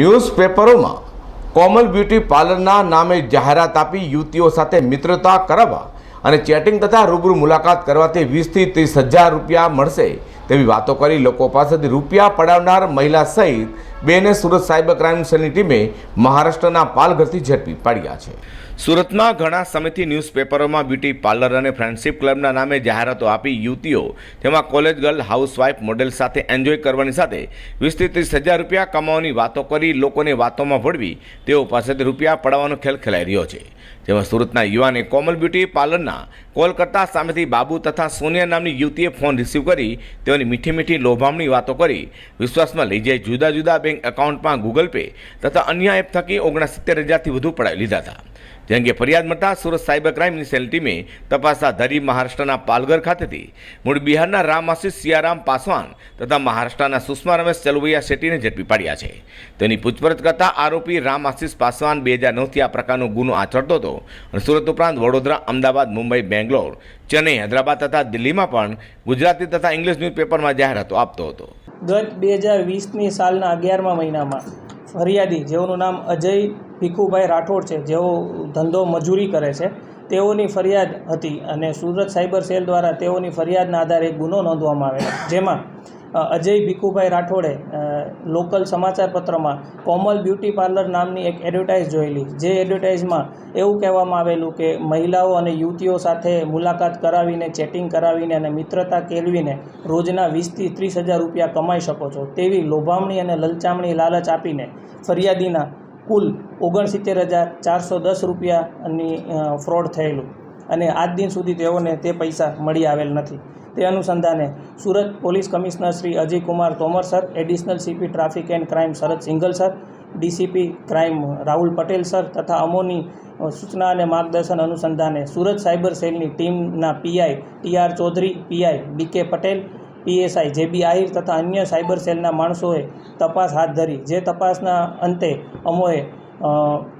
ન્યૂઝપેપરોમાં કોમલ beauty પાર્લરના નામે જાહેરાત આપી યુવતીઓ સાથે મિત્રતા કરાવવા અને ચેટિંગ તથા રૂબરૂ મુલાકાત કરવાથી 20 થી 30 હજાર રૂપિયા મળશે તેવી વાતો કરી લોકો પાસેથી રૂપિયા પડાવનાર મહિલા સહિત બેને સુરત સાયબર ક્રાઇમ સેલની ટીમે મહારાષ્ટ્રના પાલઘરથી ઝડપી પાડ્યા છે। સુરતમાં ઘણા સમયથી ન્યૂઝપેપરોમાં બ્યુટી પાર્લર અને ફ્રેન્ડશિપ ક્લબના નામે જાહેરાતો આપી યુવતીઓ તેમાં કોલેજ ગર્લ, હાઉસવાઇફ, મોડેલ સાથે એન્જોય કરવાની સાથે 20 થી 30 હજાર રૂપિયા કમાવાની વાતો કરી લોકોને વાતોમાં ભળવી તેઓ પાસેથી રૂપિયા પડાવવાનો ખેલ ખેલાઈ રહ્યો છે। જેમાં સુરતના યુવાને કોમલ બ્યુટી પાર્લરના કોલ કરતા સામેથી બાબુ તથા સોનિયા નામની યુવતીએ ફોન રિસીવ કરી તેઓની મીઠી મીઠી લોભામણી વાતો કરી વિશ્વાસમાં લઈ જઈ જુદા જુદા બેંક એકાઉન્ટમાં ગૂગલ પે તથા અન્ય એપ થકી 69,000થી વધુ પડાવી લીધા હતા। જે અંગે ફરિયાદ મળતા સુરત સાયબર ક્રાઇમની સેલ ટીમે તપાસ હાથ ધરી મહારાષ્ટ્રના પાલઘર ખાતેથી મૂળ બિહારના રામઆશિષ સિયારામ પાસવાન તથા મહારાષ્ટ્રના સુષ્મા રમેશ ચલુવૈયા શેટ્ટીને ઝડપી પાડ્યા છે। તેની પૂછપરછ કરતા આરોપી રામઆશિષ પાસવાન 2009થી આ પ્રકારનો ગુનો આચરતો હતો અને સુરત ઉપરાંત વડોદરા, અમદાવાદ, મુંબઈ, બેંગ્લોર, ચેન્નઈ, હૈદરાબાદ તથા દિલ્હીમાં પણ ગુજરાતી તથા ઇંગ્લિશ ન્યૂઝપેપરમાં જાહેરાતો આપતો હતો। ગત 2020ની સાલના 11મા મહિનામાં ફરિયાદી જેઓનું નામ અજય ભીખુભાઈ રાઠોડ છે, જેઓ ધંધો મજૂરી કરે છે, તેઓની ફરિયાદ હતી અને સુરત સાયબર સેલ દ્વારા તેઓની ફરિયાદના આધારે એક ગુનો નોંધવામાં આવેલો, જેમાં અજય ભીખુભાઈ રાઠોડે લોકલ સમાચાર પત્રમાં કોમલ બ્યુટી પાર્લર નામની એક એડવર્ટાઇઝ જોયેલી, જે એડવર્ટાઇઝમાં એવું કહેવામાં આવેલું કે મહિલાઓ અને યુવતીઓ સાથે મુલાકાત કરાવીને, ચેટિંગ કરાવીને અને મિત્રતા કેળવીને રોજના 20 થી 30 હજાર રૂપિયા કમાઈ શકો છો તેવી લોભામણી અને લલચામણી લાલચ આપીને ફરિયાદીના કુલ 69,410 રૂપિયાની ફ્રોડ થયેલું અને આજ દિન સુધી તેઓને તે પૈસા મળી આવેલ નથી। તે અનુસંધાને Surat police commissioner Shri Ajay Kumar Tomar sir, additional CP traffic and crime Sharad Singhal sir, DCP crime Rahul Patel sir તથા અમોની સૂચના અને માર્ગદર્શન અનુસંધાને સુરત સાયબર સેલની ટીમના PI TR Chaudhary, PI DK Patel, PSI JB Ahir તથા અન્ય સાયબર સેલના માણસોએ તપાસ હાથ ધરી, જે તપાસના અંતે અમોએ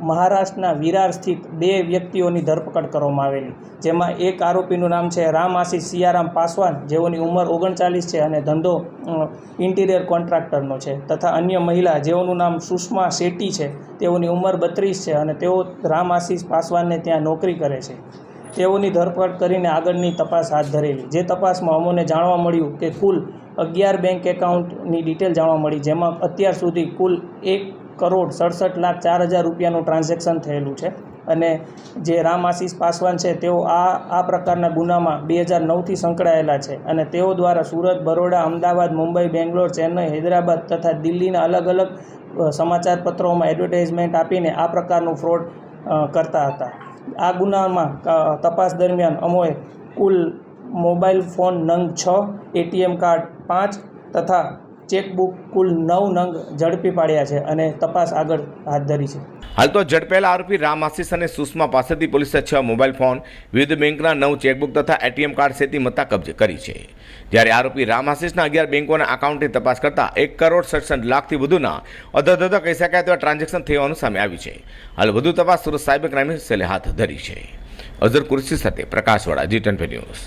મહારાષ્ટ્રના વિરાર સ્થિત 2 વ્યક્તિઓની ધરપકડ કરવામાં આવેલી, જેમાં એક આરોપીનું નામ છે રામઆશિષ સિયારામ પાસવાન, જેઓની ઉંમર 39 છે અને ધંધો ઇન્ટિરિયર કોન્ટ્રાક્ટરનો છે, તથા અન્ય મહિલા જેઓનું નામ સુષ્મા શેટ્ટી છે, તેઓની ઉંમર 32 છે અને તેઓ રામઆશિષ પાસવાનને ત્યાં નોકરી કરે છે। તેઓની ધરપકડ કરીને આગળની તપાસ હાથ ધરેલી, જે તપાસમાં અમોને જાણવા મળ્યું કે કુલ 11 બેંક એકાઉન્ટની ડિટેલ જાણવા મળી, જેમાં અત્યાર સુધી કુલ 1,67,04,000 રૂપિયાનું ટ્રાન્ઝેક્શન થયેલું છે અને જે રામઆશિષ પાસવાન છે તેઓ આ પ્રકારના ગુનામાં 2009થી સંકળાયેલા છે અને તેઓ દ્વારા સુરત, બરોડા, અમદાવાદ, મુંબઈ, બેંગ્લોર, ચેન્નઈ, હૈદરાબાદ તથા દિલ્હીના અલગ અલગ સમાચાર પત્રોમાં એડવર્ટાઇઝમેન્ટ આપીને આ પ્રકારનું ફ્રોડ કરતા હતા। આ ગુનામાં તપાસ દરમિયાન અમોએ કુલ મોબાઈલ ફોન નંગ 6, એટીએમ કાર્ડ 5 તથા ચેકબુક કુલ 9 નંગ ઝડપી પાડ્યા છે અને તપાસ આગળ હાથ ધરી છે। હાલ તો ઝડપેલા આરોપી રામઆશિષ અને સુષ્મા પાસેથી પોલીસે 6 મોબાઈલ ફોન, વિવિધ બેંકના 9 ચેકબુક તથા એટીએમ કાર્ડ સહિતની મત્તા કબજે કરી છે। જ્યારે આરોપી રામઆશિષના 11 બેંકોના અકાઉન્ટની તપાસ કરતા 1,67 લાખથી વધુના અધધધ કહી શકાય તેવા ટ્રાન્ઝેક્શન થવાનું સામે આવ્યું છે। હાલ વધુ તપાસ સુરત સાયબર ક્રાઇમ સેલે હાથ ધરી છે। અઝર કુરેશી સાથે પ્રકાશવાળા, G10 ન્યૂઝ।